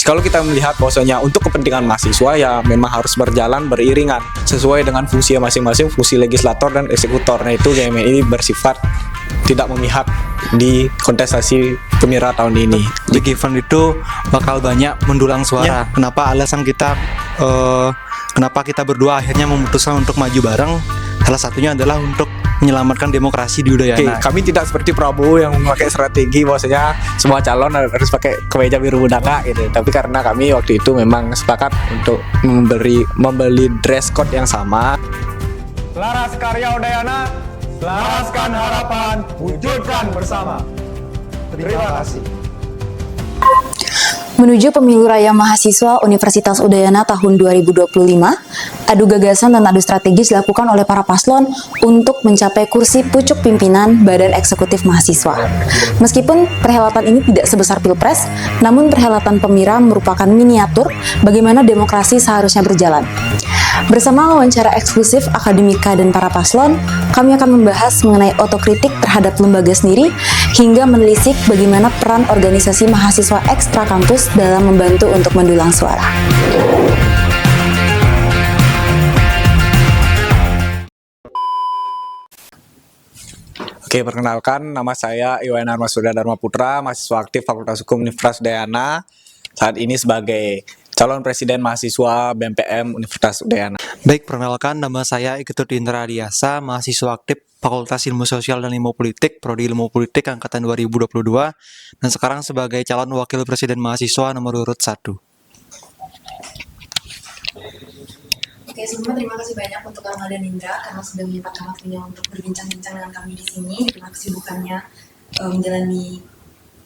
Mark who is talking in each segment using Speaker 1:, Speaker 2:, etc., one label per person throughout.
Speaker 1: Kalau kita melihat bahwasanya untuk kepentingan mahasiswa ya memang harus berjalan beriringan sesuai dengan fungsi masing-masing, fungsi legislator dan eksekutor. Nah itu GMI ini bersifat tidak memihak di kontestasi pemira tahun ini.
Speaker 2: Big event itu bakal banyak mendulang suara. Kenapa alasan kita kenapa kita berdua akhirnya memutuskan untuk maju bareng? Salah satunya adalah untuk menyelamatkan demokrasi di Udayana.
Speaker 1: Kami tidak seperti Prabowo yang memakai strategi bahwasanya semua calon harus pakai kemeja biru budaka gitu. Tapi karena kami waktu itu memang sepakat untuk membeli dress code yang sama.
Speaker 3: Laras Karya Udayana, laraskan harapan, wujudkan bersama. Terima kasih.
Speaker 4: Menuju Pemilu Raya Mahasiswa Universitas Udayana tahun 2025, adu gagasan dan adu strategis dilakukan oleh para paslon untuk mencapai kursi pucuk pimpinan Badan Eksekutif Mahasiswa. Meskipun perhelatan ini tidak sebesar Pilpres, namun perhelatan Pemira merupakan miniatur bagaimana demokrasi seharusnya berjalan. Bersama wawancara eksklusif akademika dan para paslon, kami akan membahas mengenai otokritik terhadap lembaga sendiri hingga menelisik bagaimana peran organisasi mahasiswa ekstra kampus dalam membantu untuk mendulang suara.
Speaker 1: Oke, perkenalkan nama saya Iwan Armasuda Dharma Putra, mahasiswa aktif Fakultas Hukum Universitas Udayana. Saat ini sebagai calon presiden mahasiswa BMPM Universitas Udayana.
Speaker 2: Baik, perkenalkan nama saya Iketut Indra Diasa, mahasiswa aktif Fakultas Ilmu Sosial dan Ilmu Politik, Prodi Ilmu Politik angkatan 2022, dan sekarang sebagai calon wakil presiden mahasiswa nomor urut 1.
Speaker 4: Oke, sebelumnya terima kasih banyak untuk Arma dan Indra karena sudah menyempatkan waktunya untuk berbincang-bincang dengan kami di sini di tengah kesibukannya menjalani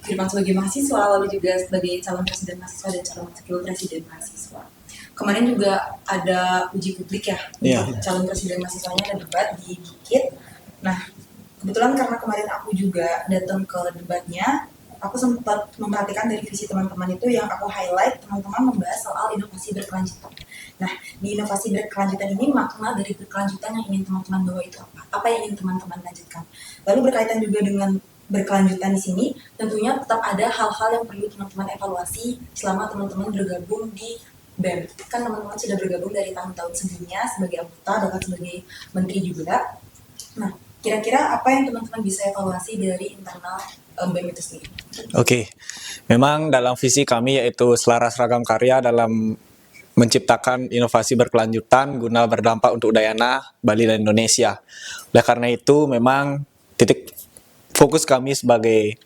Speaker 4: kehidupan sebagai mahasiswa, lalu juga sebagai calon presiden mahasiswa dan calon wakil presiden mahasiswa. Kemarin juga ada uji publik ya, untuk calon presiden mahasiswanya ada debat di Bukit. Nah, kebetulan karena kemarin aku juga datang ke debatnya, aku sempat memperhatikan dari visi teman-teman itu yang aku highlight, teman-teman membahas soal inovasi berkelanjutan. Nah, di inovasi berkelanjutan ini makna dari berkelanjutan yang ingin teman-teman bawa itu apa? Apa yang ingin teman-teman lanjutkan? Lalu berkaitan juga dengan berkelanjutan di sini, tentunya tetap ada hal-hal yang perlu teman-teman evaluasi selama teman-teman bergabung di BEM. Kan teman-teman sudah bergabung dari tahun-tahun sebelumnya sebagai anggota, bahkan sebagai menteri juga. Nah, kira-kira apa yang teman-teman bisa evaluasi dari internal BEM itu sendiri?
Speaker 1: Oke, memang dalam visi kami yaitu selaras ragam karya dalam menciptakan inovasi berkelanjutan guna berdampak untuk Udayana, Bali, dan Indonesia. Oleh karena itu, memang titik fokus kami sebagai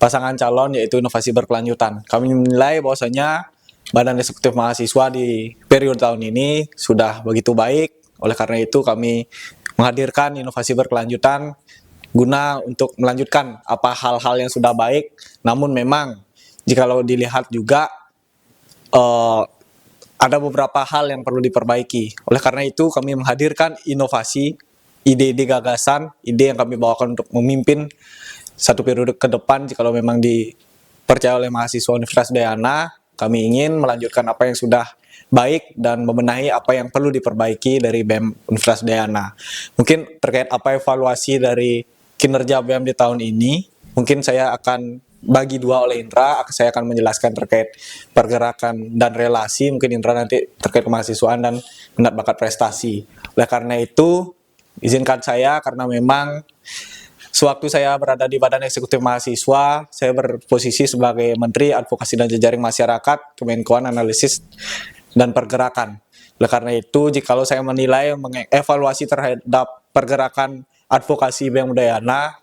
Speaker 1: pasangan calon yaitu inovasi berkelanjutan. Kami menilai bahwasanya Badan Eksekutif Mahasiswa di periode tahun ini sudah begitu baik. Oleh karena itu, kami menghadirkan inovasi berkelanjutan guna untuk melanjutkan apa hal-hal yang sudah baik. Namun memang jikalau dilihat juga ada beberapa hal yang perlu diperbaiki. Oleh karena itu kami menghadirkan inovasi, ide-ide gagasan, ide yang kami bawakan untuk memimpin satu periode ke depan. Jikalau memang dipercaya oleh mahasiswa Universitas Udayana, kami ingin melanjutkan apa yang sudah baik dan membenahi apa yang perlu diperbaiki dari BEM Universitas Udayana. Mungkin terkait apa evaluasi dari kinerja BEM di tahun ini, mungkin saya akan bagi dua oleh Indra. Saya akan menjelaskan terkait pergerakan dan relasi, mungkin Indra nanti terkait kemahasiswaan dan minat bakat prestasi. Oleh karena itu, izinkan saya karena memang sewaktu saya berada di Badan Eksekutif Mahasiswa, saya berposisi sebagai Menteri Advokasi dan Jejaring Masyarakat, Kemenkoan Analisis dan Pergerakan. Oleh karena itu, jikalau saya menilai mengevaluasi terhadap pergerakan advokasi BEM Udayana,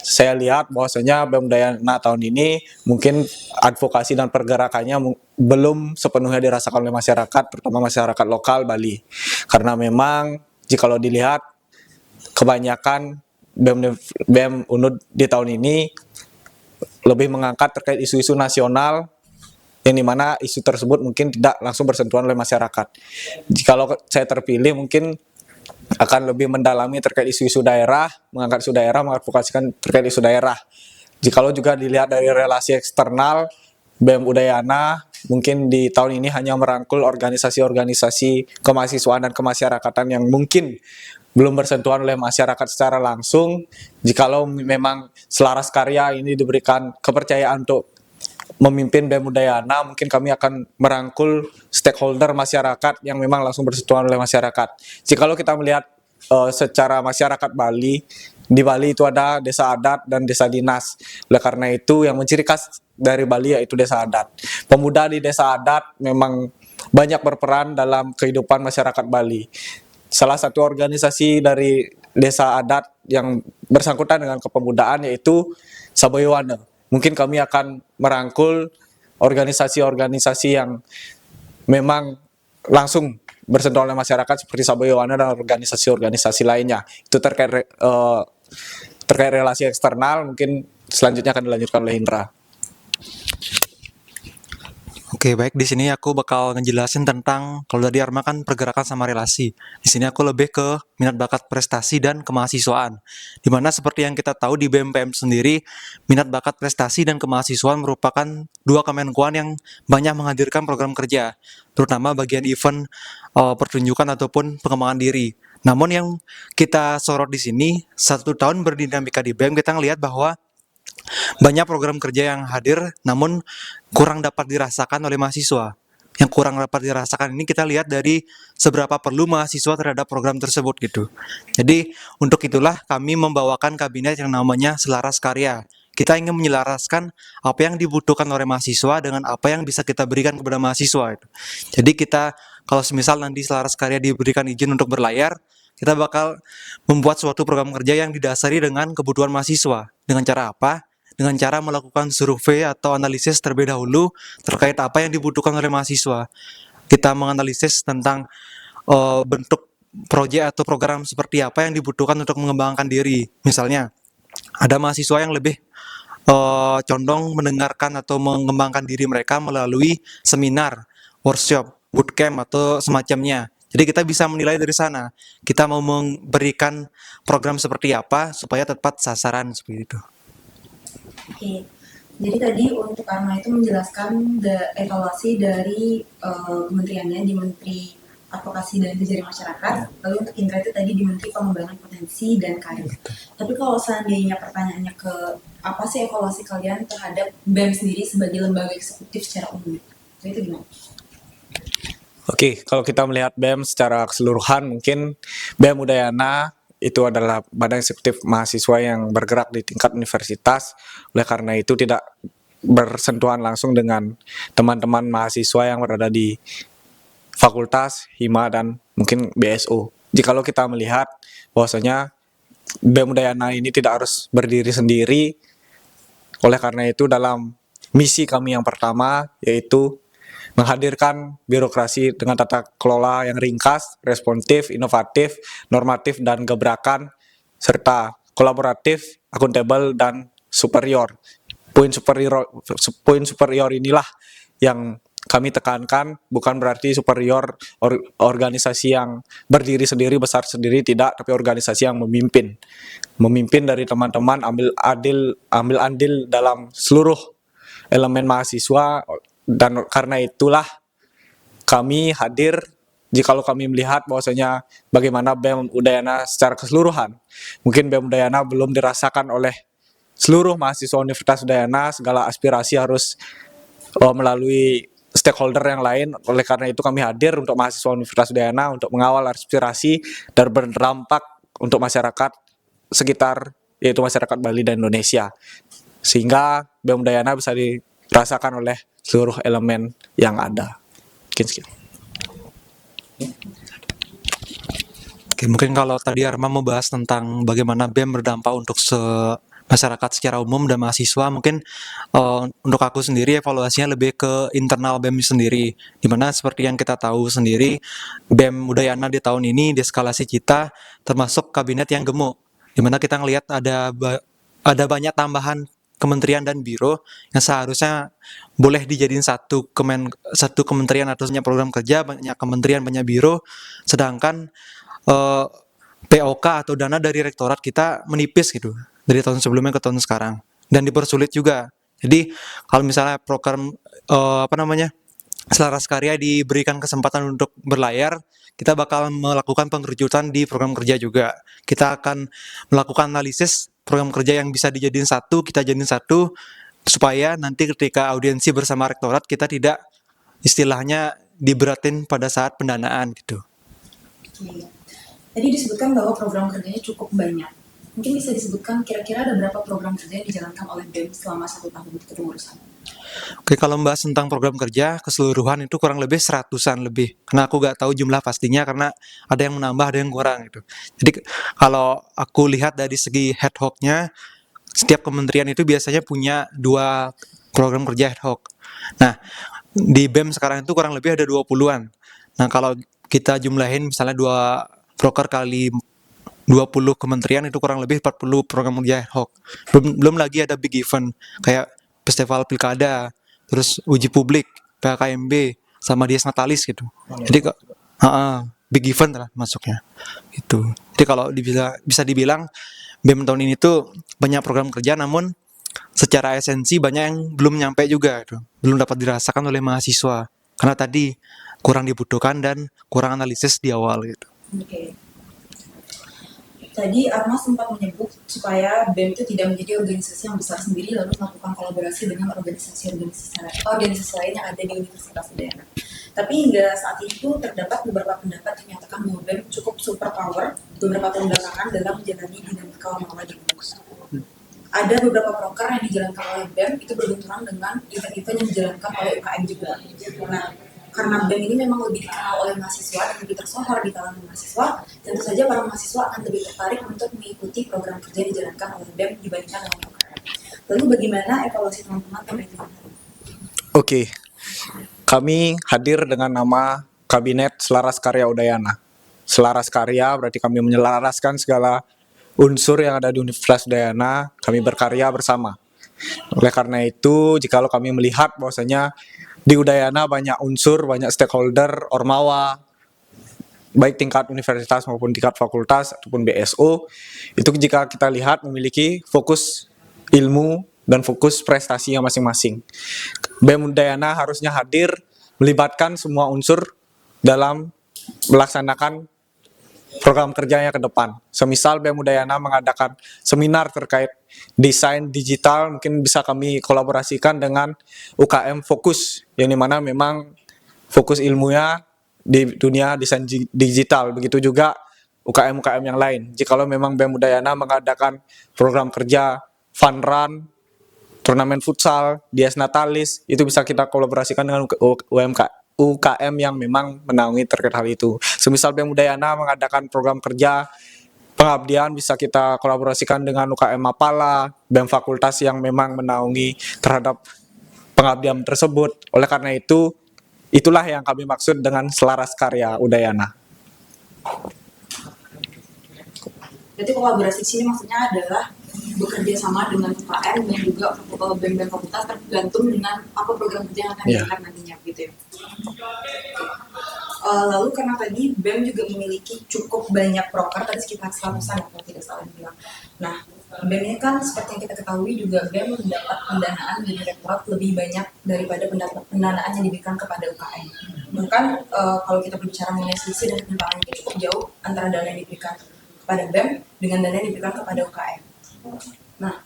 Speaker 1: saya lihat bahwasanya BEM Udayana tahun ini mungkin advokasi dan pergerakannya belum sepenuhnya dirasakan oleh masyarakat, terutama masyarakat lokal Bali. Karena memang jikalau dilihat kebanyakan BEM UNUD di tahun ini lebih mengangkat terkait isu-isu nasional, yang dimana isu tersebut mungkin tidak langsung bersentuhan oleh masyarakat. Jikalau saya terpilih mungkin akan lebih mendalami terkait isu-isu daerah, mengangkat isu daerah, mengadvokasikan terkait isu daerah. Jikalau juga dilihat dari relasi eksternal, BEM Udayana mungkin di tahun ini hanya merangkul organisasi-organisasi kemahasiswaan dan kemasyarakatan yang mungkin belum bersentuhan oleh masyarakat secara langsung. Jikalau memang selaras karya ini diberikan kepercayaan untuk memimpin BEM Udayana, mungkin kami akan merangkul stakeholder masyarakat yang memang langsung bersentuhan oleh masyarakat. Jikalau kita melihat secara masyarakat Bali, di Bali itu ada desa adat dan desa dinas. Oleh karena itu yang menciri khas dari Bali yaitu desa adat. Pemuda di desa adat memang banyak berperan dalam kehidupan masyarakat Bali. Salah satu organisasi dari desa adat yang bersangkutan dengan kepemudaan yaitu Saboywana. Mungkin kami akan merangkul organisasi-organisasi yang memang langsung bersentuhan oleh masyarakat seperti Saboywana dan organisasi-organisasi lainnya. Itu terkait relasi eksternal, mungkin selanjutnya akan dilanjutkan oleh Indra.
Speaker 2: Oke, baik. Di sini aku bakal ngejelasin tentang kalau tadi Arma kan pergerakan sama relasi. Di sini aku lebih ke minat bakat prestasi dan kemahasiswaan. Dimana seperti yang kita tahu di BMPM sendiri, minat bakat prestasi dan kemahasiswaan merupakan dua kemenkuan yang banyak menghadirkan program kerja, terutama bagian event pertunjukan ataupun pengembangan diri. Namun yang kita sorot di sini, 1 tahun berdinamika di BEM, kita ngelihat bahwa banyak program kerja yang hadir namun kurang dapat dirasakan oleh mahasiswa. Yang kurang dapat dirasakan ini kita lihat dari seberapa perlu mahasiswa terhadap program tersebut gitu. Jadi untuk itulah kami membawakan kabinet yang namanya Selaras Karya. Kita ingin menyelaraskan apa yang dibutuhkan oleh mahasiswa dengan apa yang bisa kita berikan kepada mahasiswa itu. Jadi kita kalau semisal nanti Selaras Karya diberikan izin untuk berlayar, kita bakal membuat suatu program kerja yang didasari dengan kebutuhan mahasiswa. Dengan cara apa? Dengan cara melakukan survei atau analisis terlebih dahulu terkait apa yang dibutuhkan oleh mahasiswa. Kita menganalisis tentang bentuk proyek atau program seperti apa yang dibutuhkan untuk mengembangkan diri. Misalnya, ada mahasiswa yang lebih condong mendengarkan atau mengembangkan diri mereka melalui seminar, workshop, bootcamp, atau semacamnya. Jadi kita bisa menilai dari sana. Kita mau memberikan program seperti apa supaya tepat sasaran seperti itu.
Speaker 4: Oke, jadi tadi untuk Arma itu menjelaskan evaluasi dari kementeriannya di Menteri Advokasi dan Kejaring Masyarakat, lalu untuk Indra itu tadi di Menteri Pengembangan Potensi dan Karir. Tapi kalau seandainya pertanyaannya ke apa sih evaluasi kalian terhadap BEM sendiri sebagai lembaga eksekutif secara umum? Itu gimana?
Speaker 1: Oke, kalau kita melihat BEM secara keseluruhan, mungkin BEM Udayana itu adalah badan eksekutif mahasiswa yang bergerak di tingkat universitas. Oleh karena itu tidak bersentuhan langsung dengan teman-teman mahasiswa yang berada di fakultas, hima, dan mungkin BSO. Jikalau kita melihat bahwasanya BEM Udayana ini tidak harus berdiri sendiri, oleh karena itu dalam misi kami yang pertama yaitu menghadirkan birokrasi dengan tata kelola yang ringkas, responsif, inovatif, normatif, dan gebrakan, serta kolaboratif, akuntabel, dan superior. Poin superior inilah yang kami tekankan, bukan berarti superior organisasi yang berdiri sendiri, besar sendiri, tidak, tapi organisasi yang memimpin. Memimpin dari teman-teman, ambil andil dalam seluruh elemen mahasiswa. Dan karena itulah kami hadir jikalau kami melihat bahwasanya bagaimana BEM Udayana secara keseluruhan. Mungkin BEM Udayana belum dirasakan oleh seluruh mahasiswa Universitas Udayana, segala aspirasi harus melalui stakeholder yang lain. Oleh karena itu kami hadir untuk mahasiswa Universitas Udayana untuk mengawal aspirasi dan berdampak untuk masyarakat sekitar, yaitu masyarakat Bali dan Indonesia. Sehingga BEM Udayana bisa dirasakan oleh seluruh elemen yang ada.
Speaker 2: Oke, mungkin kalau tadi Arma membahas tentang bagaimana BEM berdampak untuk masyarakat secara umum dan mahasiswa, mungkin untuk aku sendiri evaluasinya lebih ke internal BEM sendiri, dimana seperti yang kita tahu sendiri, BEM Udayana di tahun ini di eskalasi kita termasuk kabinet yang gemuk, dimana kita ngelihat ada banyak tambahan kementerian dan biro yang seharusnya boleh dijadiin satu kementerian atau program kerja, banyak kementerian, banyak biro, sedangkan POK atau dana dari rektorat kita menipis gitu dari tahun sebelumnya ke tahun sekarang dan dipersulit juga. Jadi kalau misalnya program Selaras Karya diberikan kesempatan untuk berlayar, kita bakal melakukan pengerucutan di program kerja juga. Kita akan melakukan analisis program kerja yang bisa dijadiin satu, kita jadiin satu, supaya nanti ketika audiensi bersama rektorat kita tidak istilahnya diberatin pada saat pendanaan gitu.
Speaker 4: Oke. Tadi disebutkan bahwa program kerjanya cukup banyak. Mungkin bisa disebutkan kira-kira ada berapa program kerja yang dijalankan oleh BEM selama 1 tahun kepengurusan?
Speaker 2: Oke, kalau membahas tentang program kerja keseluruhan itu kurang lebih 100-an lebih. Karena aku nggak tahu jumlah pastinya karena ada yang menambah, ada yang kurang gitu. Jadi kalau aku lihat dari segi ad hoc-nya, setiap kementerian itu biasanya punya 2 program kerja ad hoc. Nah, di BEM sekarang itu kurang lebih ada 20-an. Nah, kalau kita jumlahin misalnya 2 proker kali 20 kementerian itu kurang lebih 40 program kerja ad hoc. Belum lagi ada big event kayak festival pilkada, terus uji publik, PKMB, sama Dies Natalis gitu. Jadi big event lah masuknya. Itu. Jadi kalau bisa dibilang BEM tahun ini tuh banyak program kerja namun secara esensi banyak yang belum nyampe juga gitu. Belum dapat dirasakan oleh mahasiswa. Karena tadi kurang dibutuhkan dan kurang analisis di awal gitu.
Speaker 4: Oke. Tadi Arma sempat menyebut supaya BEM itu tidak menjadi organisasi yang besar sendiri lalu melakukan kolaborasi dengan organisasi lain yang ada di Universitas Udayana. Tapi hingga saat itu terdapat beberapa pendapat yang menyatakan bahwa BEM cukup superpower beberapa tahun belakangan dalam menjalani dinamika ormawa di kampus. Ada beberapa proker yang dijalankan oleh BEM itu berbenturan dengan event-event yang dijalankan oleh UKM juga. Nah, karena BEM ini memang lebih dikenal oleh mahasiswa dan lebih tersohor di kalangan mahasiswa, tentu saja para mahasiswa akan lebih tertarik untuk mengikuti program kerja yang dijalankan oleh BEM dibandingkan dengan UKM. Lalu bagaimana evaluasi teman-teman terkait dengan hal ini?
Speaker 1: Oke, kami hadir dengan nama Kabinet Selaras Karya Udayana. Selaras karya berarti kami menyelaraskan segala unsur yang ada di Universitas Udayana, kami berkarya bersama. Oleh karena itu, jikalau kami melihat bahwasanya di Udayana banyak unsur, banyak stakeholder, ormawa, baik tingkat universitas maupun tingkat fakultas ataupun BSO, itu jika kita lihat memiliki fokus ilmu dan fokus prestasinya masing-masing. BEM Udayana harusnya hadir melibatkan semua unsur dalam melaksanakan program kerjanya ke depan. Semisal BEM Udayana mengadakan seminar terkait desain digital, mungkin bisa kami kolaborasikan dengan UKM Fokus, yang dimana memang fokus ilmunya di dunia desain digital. Begitu juga UKM-UKM yang lain. Jikalau memang BEM Udayana mengadakan program kerja fun run, turnamen futsal, Dies Natalis, itu bisa kita kolaborasikan dengan UKM yang memang menaungi terkait hal itu. Semisal BEM Udayana mengadakan program kerja pengabdian, bisa kita kolaborasikan dengan UKM Mapala, BEM Fakultas yang memang menaungi terhadap pengabdian tersebut. Oleh karena itu, itulah yang kami maksud dengan Selaras Karya Udayana.
Speaker 4: Berarti kolaborasi di sini maksudnya adalah bekerja sama dengan UKM dan juga BEM dan fakultas tergantung dengan apa program kerja yang akan dilakukan nantinya gitu ya. Lalu karena tadi BEM juga memiliki cukup banyak proker, tadi sekitar 100-an ya kalau tidak salah bilang. Nah, BEM ini kan seperti yang kita ketahui juga BEM mendapat pendanaan dari rektorat lebih banyak daripada pendanaan yang diberikan kepada UKM. Bahkan kalau kita berbicara mengenai selisih dan ketimpangan yang cukup jauh antara dana yang diberikan kepada BEM dengan dana yang diberikan kepada UKM. Nah,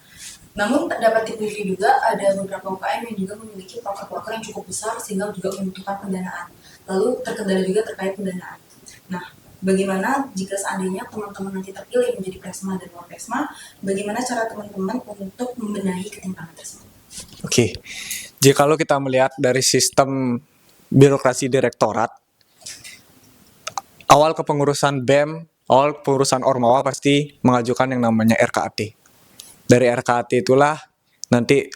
Speaker 4: namun dapat dipungkiri juga ada beberapa UKM yang juga memiliki proker-proker yang cukup besar sehingga juga membutuhkan pendanaan. Lalu terkendala juga terkait pendanaan. Nah, bagaimana jika seandainya teman-teman nanti terpilih menjadi Presma dan Wapresma, bagaimana cara teman-teman untuk membenahi ketimpangan tersebut?
Speaker 1: Oke, jikalau kita melihat dari sistem birokrasi direktorat, awal kepengurusan BEM, awal kepengurusan Ormawa pasti mengajukan yang namanya RKAT. Dari RKAT itulah nanti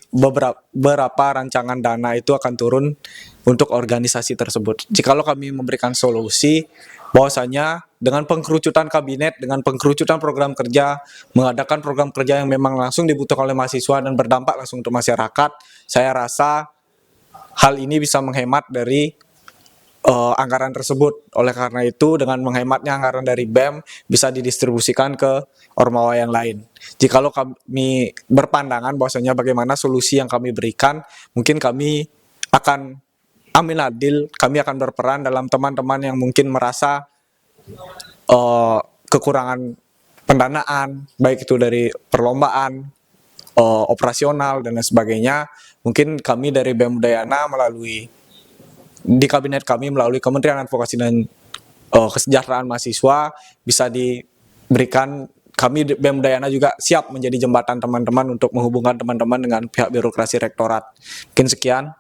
Speaker 1: beberapa rancangan dana itu akan turun untuk organisasi tersebut. Jikalau kami memberikan solusi bahwasanya dengan pengkerucutan kabinet, dengan pengkerucutan program kerja, mengadakan program kerja yang memang langsung dibutuhkan oleh mahasiswa dan berdampak langsung untuk masyarakat, saya rasa hal ini bisa menghemat dari anggaran tersebut. Oleh karena itu, dengan menghematnya anggaran dari BEM bisa didistribusikan ke ormawa yang lain. Jikalau kami berpandangan bahwasanya bagaimana solusi yang kami berikan, mungkin kami akan ambil adil, kami akan berperan dalam teman-teman yang mungkin merasa kekurangan pendanaan, baik itu dari perlombaan, operasional dan lain sebagainya. Mungkin kami dari BEM Udayana melalui di kabinet kami melalui Kementerian Advokasi dan Kesejahteraan Mahasiswa bisa diberikan. Kami BEM Udayana juga siap menjadi jembatan teman-teman untuk menghubungkan teman-teman dengan pihak birokrasi rektorat. Mungkin sekian.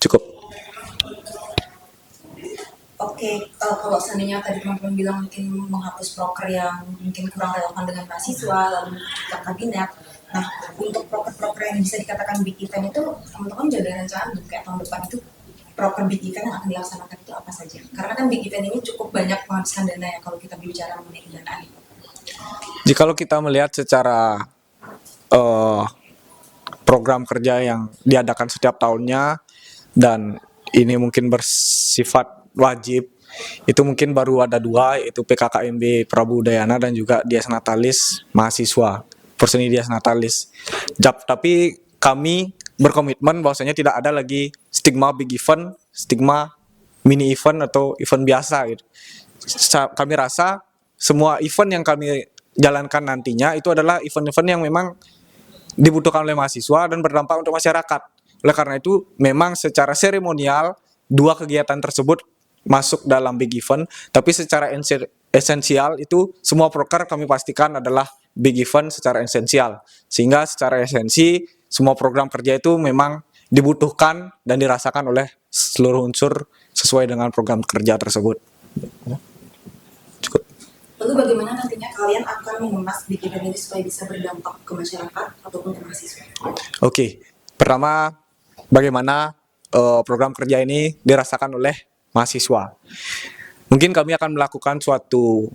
Speaker 1: Cukup.
Speaker 4: Oke, kalau seandainya tadi teman-teman bilang mungkin menghapus proker yang mungkin kurang relevan dengan mahasiswa, lalu ke kabinet. Nah, untuk proker-proker yang bisa dikatakan big event itu, teman-teman juga ada rencana belum kayak tahun depan itu proker big event yang akan dilaksanakan itu apa saja? Karena kan big event ini cukup banyak menghabiskan dana ya kalau kita berbicara mengenai pendanaan.
Speaker 1: Jikalau kita melihat secara program kerja yang diadakan setiap tahunnya dan ini mungkin bersifat wajib, itu mungkin baru ada 2, yaitu PKKMB Prabu Udayana dan juga Dies Natalis mahasiswa, Perseni Dies Natalis. Tapi kami berkomitmen bahwasanya tidak ada lagi stigma big event, stigma mini event atau event biasa gitu. Kami rasa semua event yang kami jalankan nantinya itu adalah event-event yang memang dibutuhkan oleh mahasiswa dan berdampak untuk masyarakat. Oleh karena itu, memang secara seremonial 2 kegiatan tersebut masuk dalam big event, tapi secara esensial itu semua proker kami pastikan adalah big event secara esensial. Sehingga secara esensi semua program kerja itu memang dibutuhkan dan dirasakan oleh seluruh unsur sesuai dengan program kerja tersebut. Cukup.
Speaker 4: Lalu bagaimana nantinya kalian akan mengemas big event ini supaya bisa berdampak ke masyarakat ataupun ke mahasiswa?
Speaker 1: Oke, pertama bagaimana program kerja ini dirasakan oleh mahasiswa. Mungkin kami akan melakukan suatu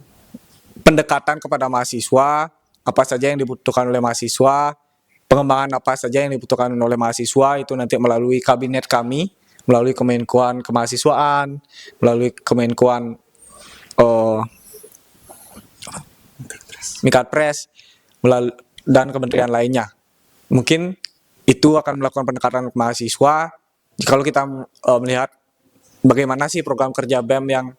Speaker 1: pendekatan kepada mahasiswa, apa saja yang dibutuhkan oleh mahasiswa, pengembangan apa saja yang dibutuhkan oleh mahasiswa itu nanti melalui kabinet kami, melalui Kemenkuan Kemahasiswaan, melalui Kemenkuan Mikatpres, dan kementerian lainnya. Mungkin itu akan melakukan pendekatan ke mahasiswa. Kalau kita melihat bagaimana sih program kerja BEM yang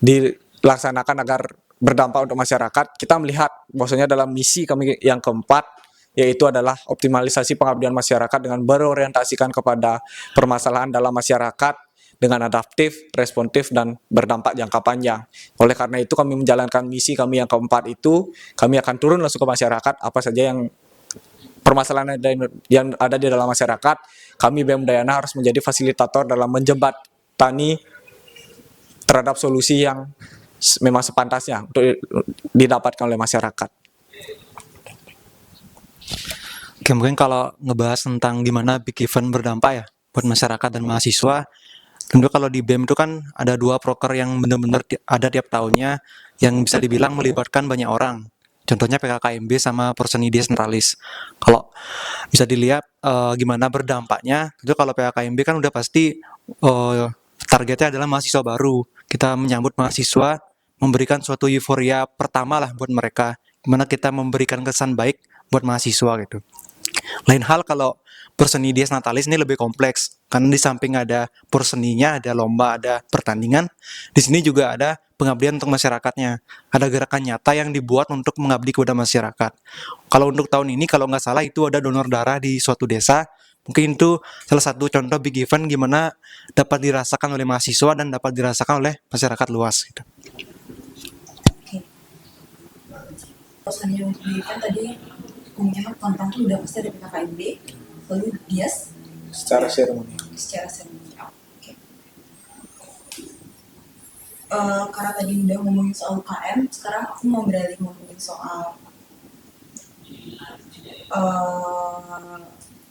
Speaker 1: dilaksanakan agar berdampak untuk masyarakat, kita melihat bahwasanya dalam misi kami yang keempat, yaitu adalah optimalisasi pengabdian masyarakat dengan berorientasikan kepada permasalahan dalam masyarakat dengan adaptif, responsif, dan berdampak jangka panjang. Oleh karena itu kami menjalankan misi kami yang keempat itu, kami akan turun langsung ke masyarakat, apa saja yang permasalahan yang ada di dalam masyarakat, kami BEM Udayana harus menjadi fasilitator dalam menjembatani terhadap solusi yang memang sepantasnya untuk didapatkan oleh masyarakat.
Speaker 2: Oke, mungkin kalau ngebahas tentang gimana big event berdampak ya buat masyarakat dan mahasiswa, tentu kalau di BEM itu kan ada 2 proker yang benar-benar ada tiap tahunnya yang bisa dibilang melibatkan banyak orang. Contohnya PKKMB sama Perseni Dies Natalis. Kalau bisa dilihat gimana berdampaknya, itu kalau PKKMB kan udah pasti targetnya adalah mahasiswa baru. Kita menyambut mahasiswa, memberikan suatu euforia pertama lah buat mereka. Gimana kita memberikan kesan baik buat mahasiswa gitu. Lain hal kalau Perseni Dies Natalis ini lebih kompleks, karena di samping ada perseninya, ada lomba, ada pertandingan, di sini juga ada pengabdian untuk masyarakatnya. Ada gerakan nyata yang dibuat untuk mengabdi kepada masyarakat. Kalau untuk tahun ini, kalau nggak salah itu ada donor darah di suatu desa. Mungkin itu salah satu contoh big event gimana dapat dirasakan oleh mahasiswa dan dapat dirasakan oleh masyarakat luas. Gitu.
Speaker 4: Oke. Pesannya untuk big event tadi kemungkinan tahun itu udah pasti ada PKKMB, lalu Dies
Speaker 1: Secara seremonial.
Speaker 4: Oke. Karena tadi udah ngomongin soal UKM, sekarang aku mau beralih ngomongin soal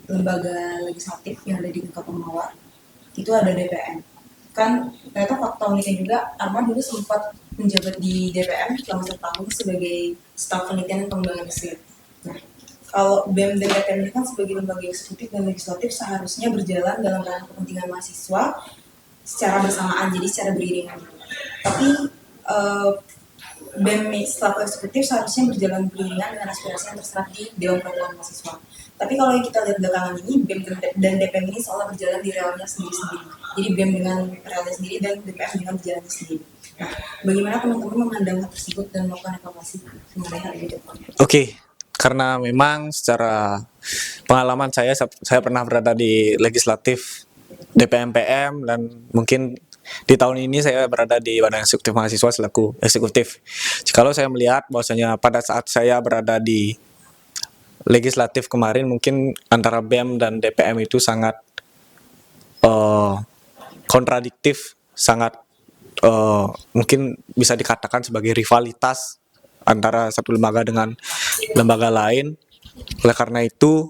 Speaker 4: lembaga legislatif yang ada di tingkat pemawar. Itu ada DPM. Kan ternyata fakta uniknya juga, Arman dulu sempat menjabat di DPM selama 1 tahun sebagai staf penelitian dan pengembangan riset. Nah, kalau BEM dan DPM ini kan sebagai lembaga eksekutif dan legislatif seharusnya berjalan dalam ranah kepentingan mahasiswa secara bersamaan, jadi secara beriringan. Tapi BEM selaku eksekutif seharusnya berjalan beriringan dengan aspirasi yang terserap di Dewan Perwakilan Mahasiswa. Tapi kalau yang kita lihat belakangan ini, BEM dan DPM ini seolah berjalan di relnya sendiri-sendiri. Jadi BEM dengan relnya sendiri dan DPM dengan berjalannya sendiri. Nah, bagaimana teman-teman memandang hal tersebut dan melakukan evaluasi mengenai hal ini?
Speaker 1: Oke, karena memang secara pengalaman saya pernah berada di legislatif DPM-PM dan mungkin di tahun ini saya berada di Badan Eksekutif Mahasiswa selaku eksekutif. Jikalau saya melihat bahwasanya pada saat saya berada di legislatif kemarin mungkin antara BEM dan DPM itu sangat kontradiktif, sangat mungkin bisa dikatakan sebagai rivalitas antara satu lembaga dengan lembaga lain. Oleh karena itu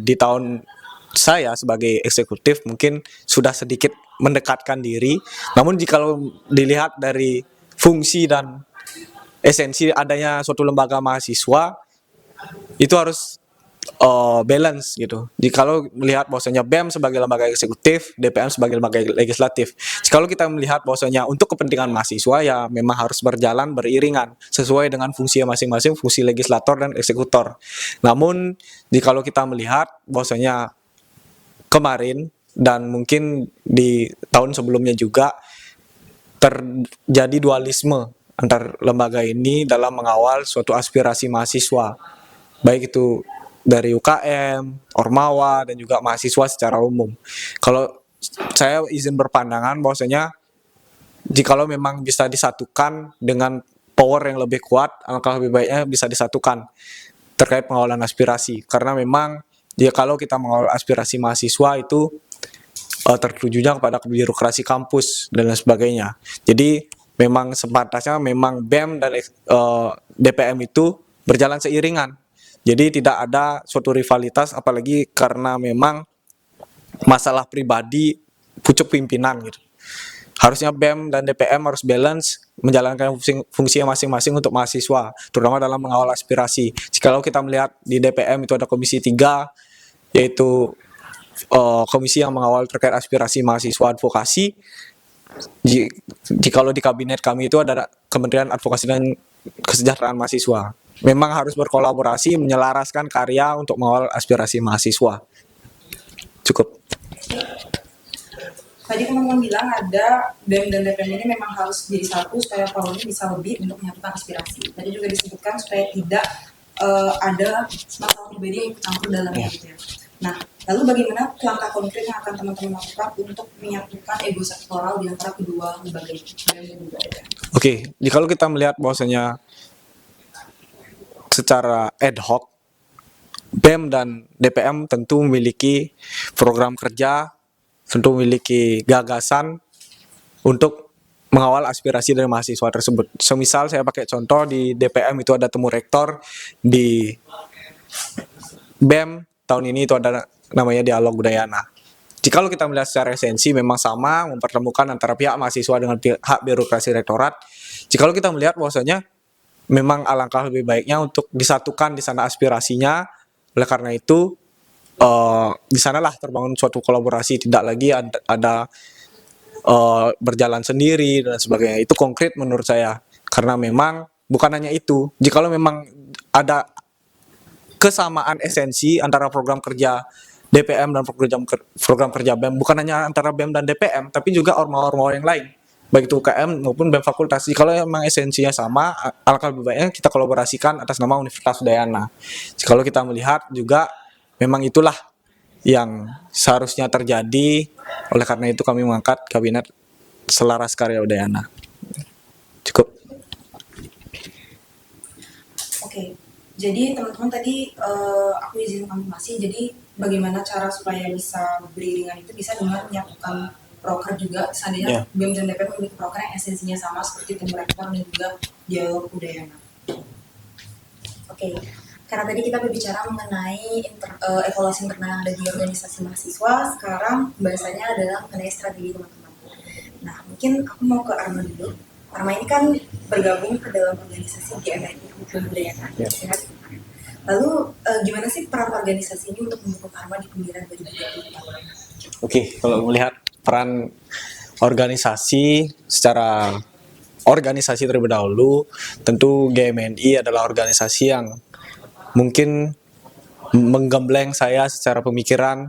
Speaker 1: di tahun saya sebagai eksekutif mungkin sudah sedikit mendekatkan diri. Namun jikalau dilihat dari fungsi dan esensi adanya suatu lembaga mahasiswa itu harus balance gitu. Jikalau melihat bahwasanya BEM sebagai lembaga eksekutif, DPM sebagai lembaga legislatif. Jikalau kita melihat bahwasanya untuk kepentingan mahasiswa ya memang harus berjalan beriringan sesuai dengan fungsi masing-masing, fungsi legislator dan eksekutor. Namun jikalau kita melihat bahwasanya kemarin dan mungkin di tahun sebelumnya juga terjadi dualisme antar lembaga ini dalam mengawal suatu aspirasi mahasiswa, baik itu dari UKM, Ormawa, dan juga mahasiswa secara umum. Kalau saya izin berpandangan bahwasanya jikalau memang bisa disatukan dengan power yang lebih kuat, alangkah lebih baiknya bisa disatukan terkait pengawalan aspirasi. Karena memang kalau kita mengawal aspirasi mahasiswa itu tertujunya kepada birokrasi kampus dan lain sebagainya. Jadi memang sebatasnya memang BEM dan DPM itu berjalan seiringan. Jadi tidak ada suatu rivalitas apalagi karena memang masalah pribadi pucuk pimpinan gitu. Harusnya BEM dan DPM harus balance menjalankan fungsi masing-masing untuk mahasiswa, terutama dalam mengawal aspirasi. Jikalau kita melihat di DPM itu ada Komisi 3 yaitu komisi yang mengawal terkait aspirasi mahasiswa advokasi. Jikalau di kabinet kami itu ada Kementerian Advokasi dan Kesejahteraan Mahasiswa. Memang harus berkolaborasi menyelaraskan karya untuk mengawal aspirasi mahasiswa. Cukup.
Speaker 4: Tadi teman-teman bilang ada BEM dan DPM ini memang harus jadi satu supaya powernya bisa lebih untuk menyatukan aspirasi. Tadi juga disebutkan supaya tidak ada masalah pribadi yang ikut campur dalamnya gitu ya. Nah, lalu bagaimana langkah konkret yang akan teman-teman lakukan untuk menyatukan ego sektoral di antara kedua lembaga ini, BEM dan juga DPM?
Speaker 1: Oke, kalau kita melihat bahwasanya secara ad hoc BEM dan DPM tentu memiliki program kerja, tentu memiliki gagasan untuk mengawal aspirasi dari mahasiswa tersebut. Semisal saya pakai contoh di DPM itu ada temu rektor, di BEM tahun ini itu ada namanya dialog budayana. Jikalau kita melihat secara esensi memang sama mempertemukan antara pihak mahasiswa dengan pihak birokrasi rektorat. Jikalau kita melihat bahwasanya memang alangkah lebih baiknya untuk disatukan di sana aspirasinya. Oleh karena itu di sanalah terbangun suatu kolaborasi, tidak lagi ada berjalan sendiri dan sebagainya. Itu konkret menurut saya, karena memang bukan hanya itu. Jikalau memang ada kesamaan esensi antara program kerja DPM dan program kerja BEM, bukan hanya antara BEM dan DPM, tapi juga ormawa-ormawa yang lain, baik itu UKM maupun BEM fakultas. Kalau memang esensinya sama, alangkah lebih baiknya kita kolaborasikan atas nama Universitas Udayana. Kalau kita melihat juga memang itulah yang seharusnya terjadi. Oleh karena itu kami mengangkat kabinet Selaras Karya Udayana. Cukup.
Speaker 4: Oke, jadi teman-teman tadi aku izin konfirmasi. Jadi bagaimana cara supaya bisa beriringan itu bisa dengan menyatukan proker juga. Seandainya BEM dan DPM memiliki proker yang esensinya sama seperti temu rektor dan juga dialog Udayana. Oke. Karena tadi kita berbicara mengenai evaluasi internal yang ada di organisasi mahasiswa, sekarang bahasannya adalah mengenai strategi teman-teman. Nah, mungkin aku mau ke Arma dulu. Arma ini kan bergabung ke dalam organisasi GMNI Hukum Udayana. Ya. Lalu, gimana sih peran organisasi ini untuk mendukung Arma di pemilihan 2024?
Speaker 1: Oke, kalau melihat peran organisasi secara organisasi terlebih dahulu, tentu GMNI adalah organisasi yang mungkin menggembleng saya secara pemikiran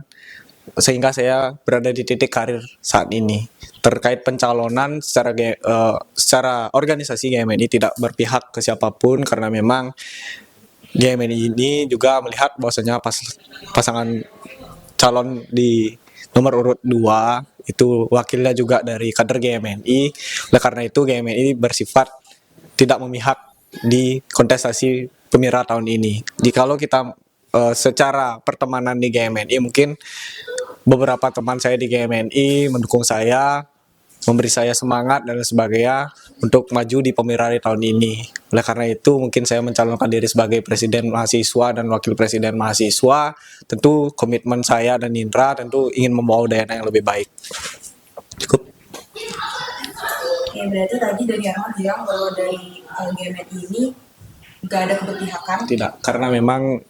Speaker 1: sehingga saya berada di titik karir saat ini. Terkait pencalonan secara organisasi GMNI tidak berpihak ke siapapun karena memang GMNI ini juga melihat bahwasanya pasangan calon di nomor urut 2 itu wakilnya juga dari kader GMNI. Oleh karena itu GMNI bersifat tidak memihak di kontestasi pemilihan tahun ini. Jikalau kita secara pertemanan di GMNI, mungkin beberapa teman saya di GMNI mendukung saya, memberi saya semangat dan sebagainya untuk maju di pemilihan tahun ini. Oleh karena itu mungkin saya mencalonkan diri sebagai presiden mahasiswa dan wakil presiden mahasiswa. Tentu komitmen saya dan Indra tentu ingin membawa Udayana yang lebih baik. Cukup.
Speaker 4: Oke, berarti tadi dari Arman bilang bahwa dari GMNI ini nggak ada keberpihakan.
Speaker 1: Tidak, karena memang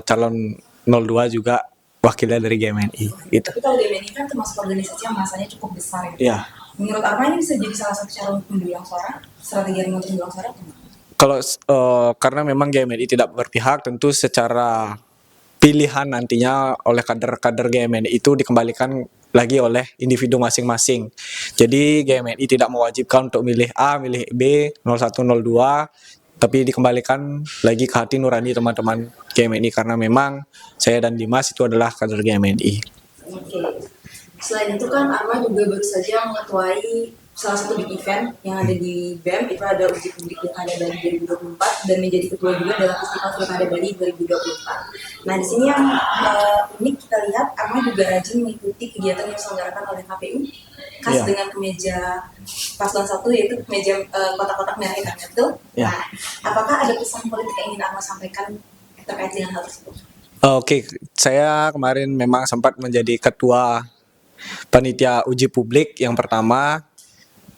Speaker 1: calon 02 juga wakilnya dari GMNI gitu.
Speaker 4: Tapi kalau GMNI kan termasuk organisasi yang masanya cukup besar ya.
Speaker 1: Iya.
Speaker 4: Menurut Arman ini bisa jadi salah satu cara untuk mendulang suara, strategi yang untuk mendulang suara atau enggak?
Speaker 1: Kalau karena memang GMNI tidak berpihak, tentu secara pilihan nantinya oleh kader-kader GMNI itu dikembalikan lagi oleh individu masing-masing. Jadi GMNI tidak mewajibkan untuk milih A, milih B, 01, 02, tapi dikembalikan lagi ke hati nurani teman-teman GMNI karena memang saya dan Dimas itu adalah kader GMNI.
Speaker 4: Oke. Selain itu kan Arman juga baru saja mengetuai salah satu big event yang ada di BEM, itu ada uji publik Pilkada Bali 2024 dan menjadi ketua juga dalam Festival Pilkada Bali 2024. Nah, di sini yang unik kita lihat Arman juga rajin mengikuti kegiatan yang diselenggarakan oleh KPU khas
Speaker 1: Iya.
Speaker 4: dengan kemeja paslon 1 yaitu kemeja kotak-kotak merah hitam itu.
Speaker 1: Iya.
Speaker 4: Nah, apakah ada pesan politik yang ingin Arman sampaikan terkait dengan hal tersebut?
Speaker 1: Oke, saya kemarin memang sempat menjadi ketua panitia uji publik yang pertama.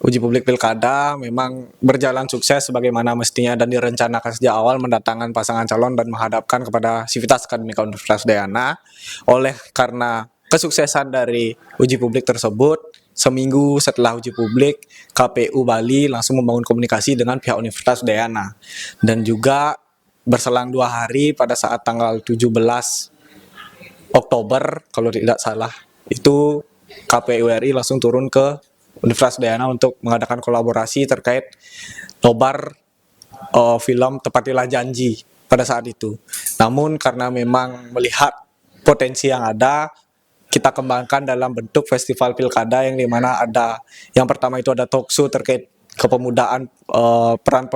Speaker 1: Uji publik pilkada memang berjalan sukses sebagaimana mestinya dan direncanakan sejak awal mendatangkan pasangan calon dan menghadapkan kepada Sivitas Akademika Universitas Udayana. Oleh karena kesuksesan dari uji publik tersebut, seminggu setelah uji publik, KPU Bali langsung membangun komunikasi dengan pihak Universitas Udayana. Dan juga berselang 2 hari pada saat tanggal 17 Oktober, kalau tidak salah, itu KPU RI langsung turun ke Universitas Udayana untuk mengadakan kolaborasi terkait nobar film Tepatilah Janji pada saat itu. Namun karena memang melihat potensi yang ada, kita kembangkan dalam bentuk festival pilkada yang dimana ada yang pertama itu ada talk show terkait kepemudaan peran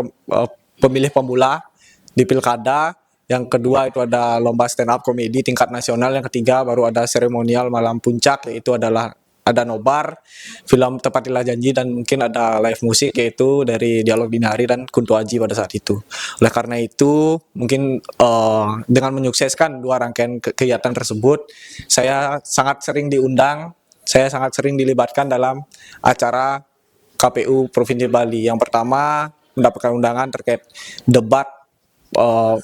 Speaker 1: pemilih pemula di pilkada. Yang kedua itu ada lomba stand up komedi tingkat nasional. Yang ketiga baru ada seremonial malam puncak, yaitu adalah ada nobar, film Tepatilah Janji, dan mungkin ada live musik yaitu dari Dialog Dini Hari dan Kunto Aji pada saat itu. Oleh karena itu mungkin dengan menyukseskan 2 rangkaian kegiatan tersebut, saya sangat sering diundang, saya sangat sering dilibatkan dalam acara KPU Provinsi Bali. Yang pertama mendapatkan undangan terkait debat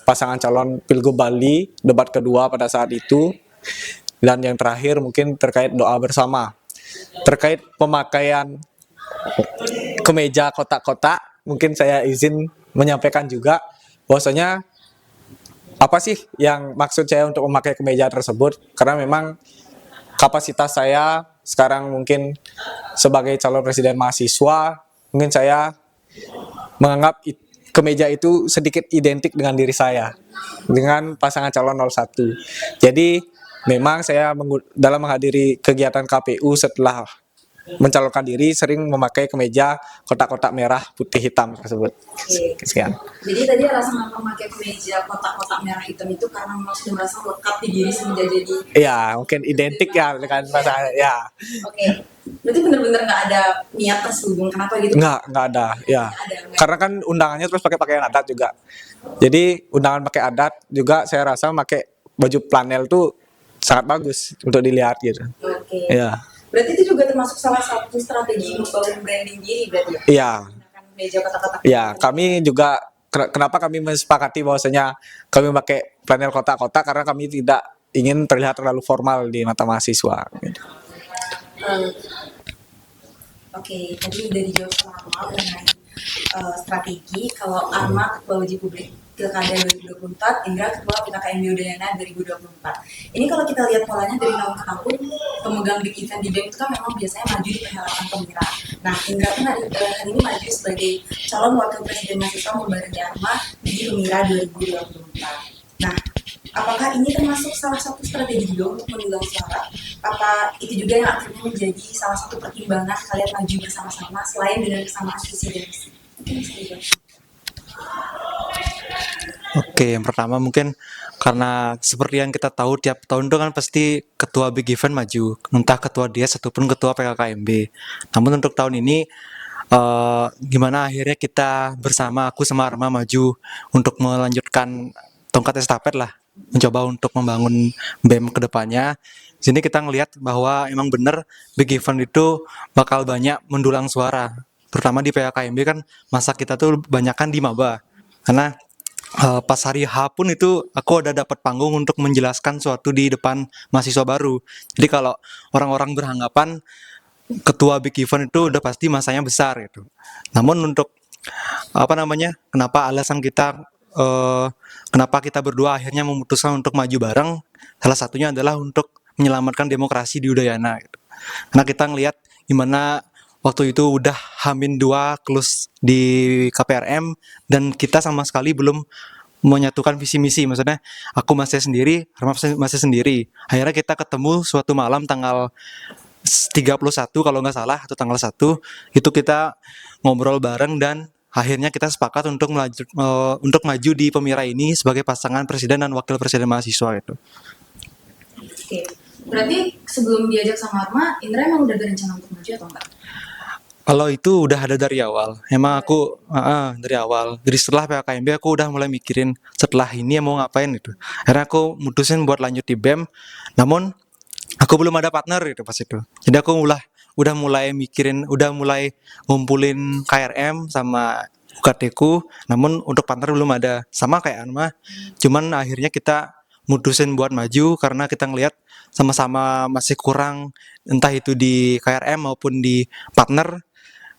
Speaker 1: pasangan calon Pilgub Bali, debat kedua pada saat itu, dan yang terakhir mungkin terkait doa bersama. Terkait pemakaian kemeja kotak-kotak, mungkin saya izin menyampaikan juga bahwasanya apa sih yang maksud saya untuk memakai kemeja tersebut, karena memang kapasitas saya sekarang mungkin sebagai calon presiden mahasiswa, mungkin saya menganggap kemeja itu sedikit identik dengan diri saya, dengan pasangan calon 01. Jadi memang saya dalam menghadiri kegiatan KPU setelah mencalonkan diri sering memakai kemeja kotak-kotak merah putih hitam tersebut.
Speaker 4: Oke.
Speaker 1: Sekian.
Speaker 4: Jadi tadi alasan memakai kemeja kotak-kotak merah hitam itu karena memang sudah merasa lekat di diri semenjak jadi.
Speaker 1: Iya, mungkin identik ya dengan pasangan ya.
Speaker 4: Oke. Berarti benar-benar nggak ada niat terselubung kenapa gitu?
Speaker 1: Nggak ada, ya. Karena kan undangannya terus pakai pakaian adat juga. Jadi undangan pakai adat juga saya rasa pakai baju flanel tuh sangat bagus untuk dilihat gitu.
Speaker 4: Oke.
Speaker 1: Iya.
Speaker 4: Berarti itu juga termasuk salah satu strategi membangun branding diri berarti ya?
Speaker 1: Iya.
Speaker 4: Menggunakan meja kotak-kotak.
Speaker 1: Ya, kami juga kenapa kami mensepakati bahwasanya kami pakai flanel kotak-kotak karena kami tidak ingin terlihat terlalu formal di mata mahasiswa.
Speaker 4: Oke, tadi udah dijawab sama Akmal mengenai strategi. Kalau Arma Ketua Uji Publik Pilkada 2024, Indra Ketua PKKMB Udayana 2024. Ini kalau kita lihat polanya dari tahun ke tahun, pemegang big event di BEM itu kan memang biasanya maju di perhelatan Pemira. Nah, Indra kan hari ini maju sebagai calon wakil presiden mahasiswa membarengi Arma di Pemira 2024. Nah, apakah ini termasuk salah satu strategi juga untuk mendulang suara? Apa itu juga yang akhirnya menjadi salah satu pertimbangan kalian maju bersama-sama selain dengan kesamaan visi dan misi?
Speaker 2: Oke, yang pertama mungkin karena seperti yang kita tahu tiap tahun itu kan pasti ketua big event maju, entah ketua DS ataupun ketua PKKMB. Namun untuk tahun ini gimana akhirnya kita bersama aku sama Arma maju untuk melanjutkan tongkat estafet lah, mencoba untuk membangun BEM ke depannya. Di sini kita ngelihat bahwa emang bener big event itu bakal banyak mendulang suara, terutama di PKKMB kan masa kita tuh banyakan di maba. Karena pas hari H pun itu aku udah dapat panggung untuk menjelaskan suatu di depan mahasiswa baru. Jadi kalau orang-orang beranggapan ketua big event itu udah pasti masanya besar gitu. Namun untuk kenapa alasan kita kenapa kita berdua akhirnya memutuskan untuk maju bareng, salah satunya adalah untuk menyelamatkan demokrasi di Udayana gitu. Karena kita ngelihat gimana waktu itu udah H-2 close di KPRM dan kita sama sekali belum menyatukan visi misi. Maksudnya aku masih sendiri, Arma masih sendiri. Akhirnya kita ketemu suatu malam tanggal 31 kalau nggak salah, atau tanggal 1, itu kita ngobrol bareng dan akhirnya kita sepakat untuk maju di Pemira ini sebagai pasangan presiden dan wakil presiden mahasiswa itu.
Speaker 4: Oke, berarti sebelum diajak sama Arma, Indra emang udah berencana untuk maju atau enggak?
Speaker 2: Kalau itu udah ada dari awal. Emang aku dari awal. Jadi setelah PKKMB aku udah mulai mikirin setelah ini mau ngapain itu. Akhirnya aku mutusin buat lanjut di BEM. Namun aku belum ada partner gitu pas itu. Jadi aku udah mulai mikirin, udah mulai ngumpulin KRM sama UKT ku. Namun untuk partner belum ada. Sama kayak Arma. Cuman akhirnya kita mutusin buat maju karena kita ngelihat sama-sama masih kurang, entah itu di KRM maupun di partner.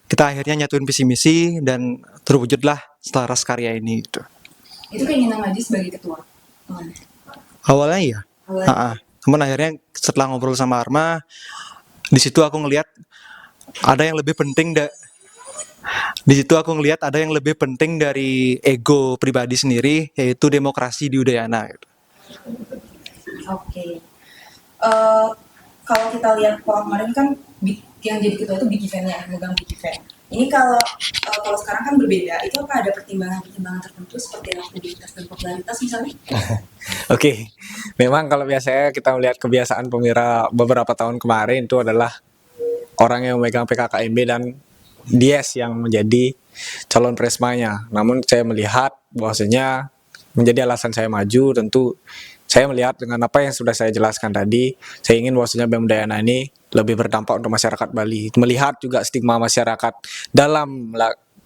Speaker 2: Kita akhirnya nyatuin visi misi dan terwujudlah Selaras Karya ini gitu.
Speaker 4: Itu keinginan maju sebagai ketua? Gimana?
Speaker 2: Awalnya iya.
Speaker 4: Awalnya.
Speaker 2: Cuman akhirnya setelah ngobrol sama Arma, di situ aku ngelihat ada yang lebih penting dari ego pribadi sendiri, yaitu demokrasi di Udayana gitu.
Speaker 4: Oke. Kalau kita lihat pola kemarin kan yang jadi ketua itu big event-nya, megang big event. Ini kalau sekarang kan berbeda, itu apa ada pertimbangan tertentu seperti elektabilitas dan popularitas misalnya?
Speaker 1: Oke, memang kalau biasanya kita melihat kebiasaan Pemira beberapa tahun kemarin itu adalah orang yang memegang PKKMB dan DS yang menjadi calon presmanya. Namun saya melihat bahwasanya menjadi alasan saya maju, tentu saya melihat dengan apa yang sudah saya jelaskan tadi, saya ingin bahwasanya BEM Udayana ini lebih berdampak untuk masyarakat Bali. Melihat juga stigma masyarakat dalam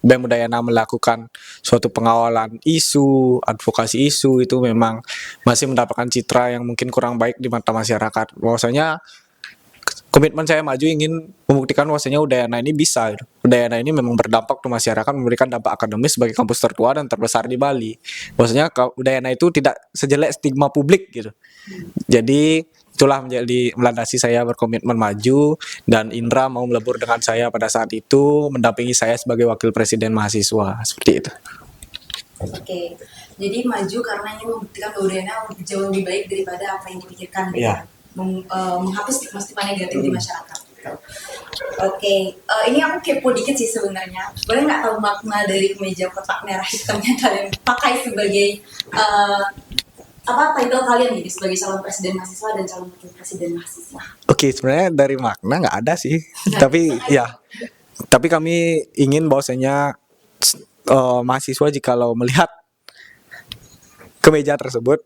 Speaker 1: BEM Udayana melakukan suatu pengawalan isu, advokasi isu, itu memang masih mendapatkan citra yang mungkin kurang baik di mata masyarakat. Bahwasanya komitmen saya maju ingin membuktikan bahwasanya Udayana ini bisa. Udayana ini memang berdampak untuk masyarakat, memberikan dampak akademis sebagai kampus tertua dan terbesar di Bali. Bahwasanya Udayana itu tidak sejelek stigma publik gitu. Jadi itulah menjadi melandasi saya berkomitmen maju, dan Indra mau melebur dengan saya pada saat itu, mendampingi saya sebagai wakil presiden mahasiswa, seperti itu.
Speaker 4: Oke, jadi maju karena ingin membuktikan bahwa Udayana jauh lebih baik daripada apa yang dipikirkan.
Speaker 1: Iya.
Speaker 4: Menghapus stigma-stigma negatif di masyarakat. Oke, ini aku kepo dikit sih sebenarnya. Boleh nggak tahu makna dari kemeja kotak merah hitamnya kalian pakai sebagai title kalian nih sebagai calon presiden mahasiswa dan calon wakil presiden mahasiswa?
Speaker 1: Oke, sebenarnya dari makna nggak ada sih, tapi kami ingin bahwasanya mahasiswa jikalau melihat kemeja tersebut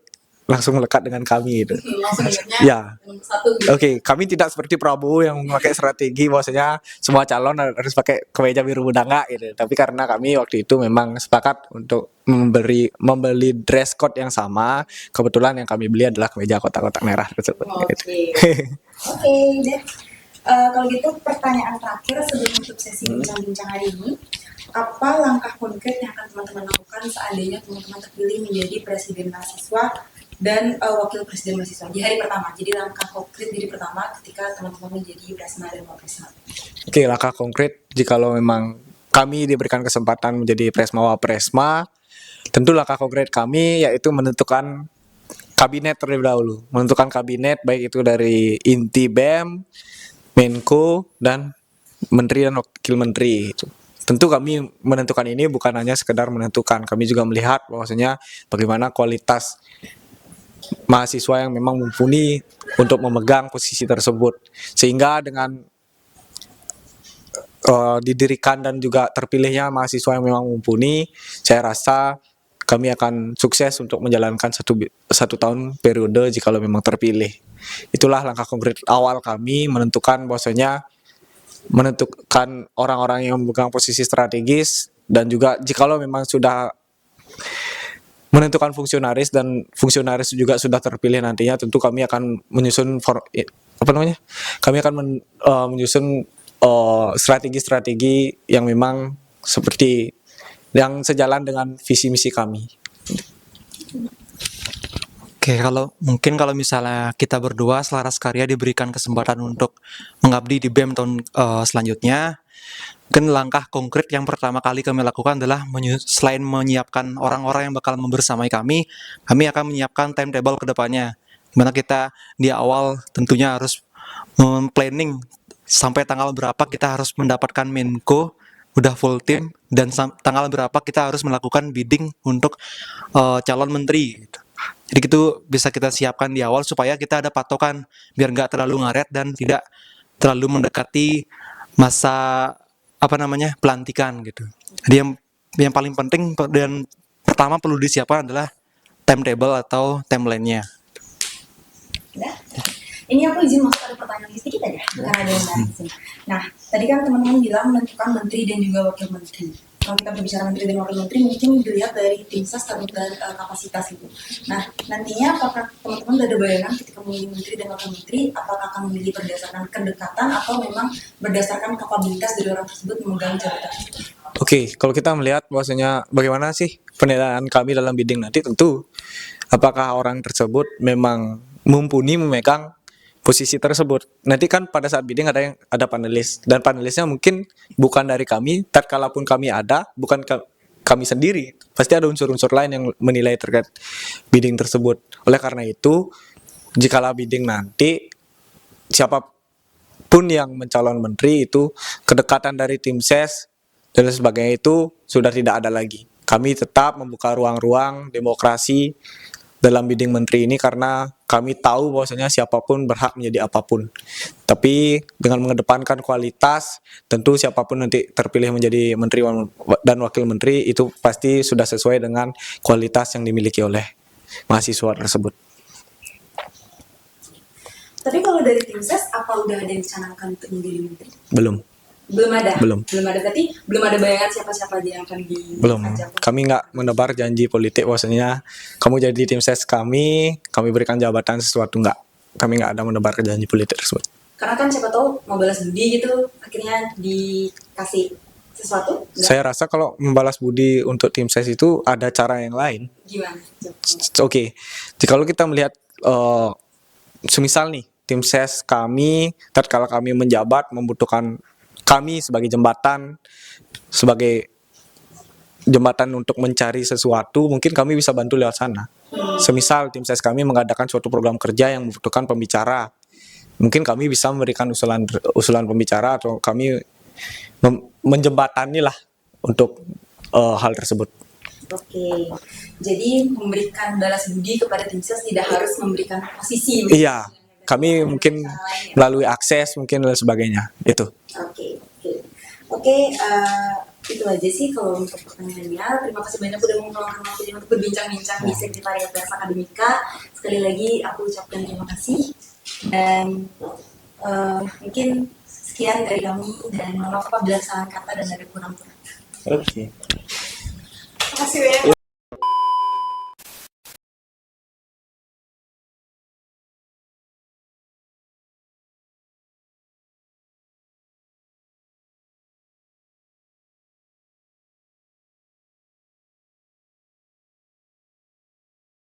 Speaker 1: langsung melekat dengan kami gitu.
Speaker 4: Langsung ingatnya
Speaker 1: Ya.
Speaker 4: satu gitu.
Speaker 1: Oke, kami tidak seperti Prabowo yang memakai strategi bahwasanya semua calon harus pakai kemeja biru budanga gitu. Tapi karena kami waktu itu memang sepakat untuk membeli dress code yang sama, kebetulan yang kami beli adalah kemeja kotak-kotak merah tersebut.
Speaker 4: Oke.
Speaker 1: Gitu.
Speaker 4: Oke, deh. Kalau gitu pertanyaan terakhir sebelum menutup sesi bincang-bincang hari ini, apa langkah konkret yang akan teman-teman lakukan seandainya teman-teman terpilih menjadi presiden mahasiswa dan wakil presiden mahasiswa di hari pertama? Jadi langkah konkret di hari pertama ketika teman-teman menjadi presma dan wapresma.
Speaker 1: Oke, langkah konkret jikalau memang kami diberikan kesempatan menjadi presma wapresma, tentu langkah konkret kami yaitu menentukan kabinet terlebih dahulu. Menentukan kabinet baik itu dari inti BEM, Menko, dan menteri dan wakil menteri. Tentu kami menentukan ini bukan hanya sekedar menentukan, kami juga melihat bahwasanya bagaimana kualitas mahasiswa yang memang mumpuni untuk memegang posisi tersebut. Sehingga dengan didirikan dan juga terpilihnya mahasiswa yang memang mumpuni, saya rasa kami akan sukses untuk menjalankan satu tahun periode jika memang terpilih. Itulah langkah konkret awal kami menentukan orang-orang yang memegang posisi strategis, dan juga jikalau memang sudah menentukan fungsionaris dan fungsionaris juga sudah terpilih nantinya, tentu kami akan menyusun menyusun strategi-strategi yang memang seperti yang sejalan dengan visi misi kami.
Speaker 2: Oke, kalau misalnya kita berdua selaras karya diberikan kesempatan untuk mengabdi di BEM tahun selanjutnya, mungkin langkah konkret yang pertama kali kami lakukan adalah selain menyiapkan orang-orang yang bakal membersamai kami akan menyiapkan timetable ke depannya. Dimana kita di awal tentunya harus planning sampai tanggal berapa kita harus mendapatkan Menko, udah full tim, dan tanggal berapa kita harus melakukan bidding untuk calon menteri gitu. Jadi itu bisa kita siapkan di awal supaya kita ada patokan biar nggak terlalu ngaret dan tidak terlalu mendekati masa pelantikan gitu. Jadi yang paling penting dan pertama perlu disiapkan adalah timetable atau timeline-nya.
Speaker 4: Udah? Ini aku izin masuk ada pertanyaan sedikit aja, karena ada yang menarik sih. Nah, tadi kan teman-teman bilang menentukan menteri dan juga wakil menteri. Kalau kita berbicara menteri dan wakil menteri, mungkin dilihat dari tim ses dan kapasitas itu. Nah, nantinya apakah teman-teman sudah ada bayangan ketika memilih menteri dan wakil menteri, apakah akan memilih berdasarkan kedekatan atau memang berdasarkan kapabilitas dari orang tersebut memegang jabatan?
Speaker 1: Oke, kalau kita melihat bahwasanya bagaimana sih penilaian kami dalam bidding nanti, tentu apakah orang tersebut memang mumpuni memegang posisi tersebut. Nanti kan pada saat bidding ada panelis, dan panelisnya mungkin bukan dari kami. Tatkalaupun kami ada, bukan kami sendiri, pasti ada unsur-unsur lain yang menilai terkait bidding tersebut. Oleh karena itu, jikalau bidding nanti siapapun yang mencalon menteri, itu kedekatan dari tim ses dan sebagainya itu sudah tidak ada lagi. Kami tetap membuka ruang-ruang demokrasi dalam bidding menteri ini karena kami tahu bahwasanya siapapun berhak menjadi apapun. Tapi dengan mengedepankan kualitas, tentu siapapun nanti terpilih menjadi menteri dan wakil menteri itu pasti sudah sesuai dengan kualitas yang dimiliki oleh mahasiswa tersebut.
Speaker 4: Tapi kalau dari tim ses, apa udah ada yang dicanangkan untuk menjadi menteri?
Speaker 1: Belum.
Speaker 4: Belum ada?
Speaker 1: Belum.
Speaker 4: Belum ada, berarti belum ada bayangan siapa-siapa aja yang akan
Speaker 1: Belum.
Speaker 4: diajak?
Speaker 1: Kami nggak menebar janji politik bahwasanya kamu jadi tim ses kami berikan jabatan sesuatu, nggak. Kami nggak ada menebar janji politik tersebut.
Speaker 4: Karena kan siapa tahu mau balas budi gitu, akhirnya dikasih sesuatu? Enggak?
Speaker 1: Saya rasa kalau membalas budi untuk tim ses itu ada cara yang lain.
Speaker 4: Gimana?
Speaker 1: Oke, kalau kita melihat semisal nih tim ses kami tatkala kami menjabat membutuhkan kami sebagai jembatan untuk mencari sesuatu, mungkin kami bisa bantu lewat sana. Semisal tim ses kami mengadakan suatu program kerja yang membutuhkan pembicara, mungkin kami bisa memberikan usulan pembicara, atau kami menjembatani lah untuk hal tersebut.
Speaker 4: Oke, jadi memberikan balas budi kepada tim ses tidak harus memberikan posisi.
Speaker 1: Iya, kami mungkin melalui akses mungkin dan sebagainya itu.
Speaker 4: Oke, itu aja sih kalau untuk pertanyaannya. Terima kasih banyak udah meluangkan waktunya untuk berbincang-bincang di Sekretariat Pers Akademika. Sekali lagi aku ucapkan terima kasih, dan mungkin sekian dari kami, dan mohon maaf apabila salah kata dan ada kurang-kurang.
Speaker 1: Oke.
Speaker 4: Terima kasih banyak.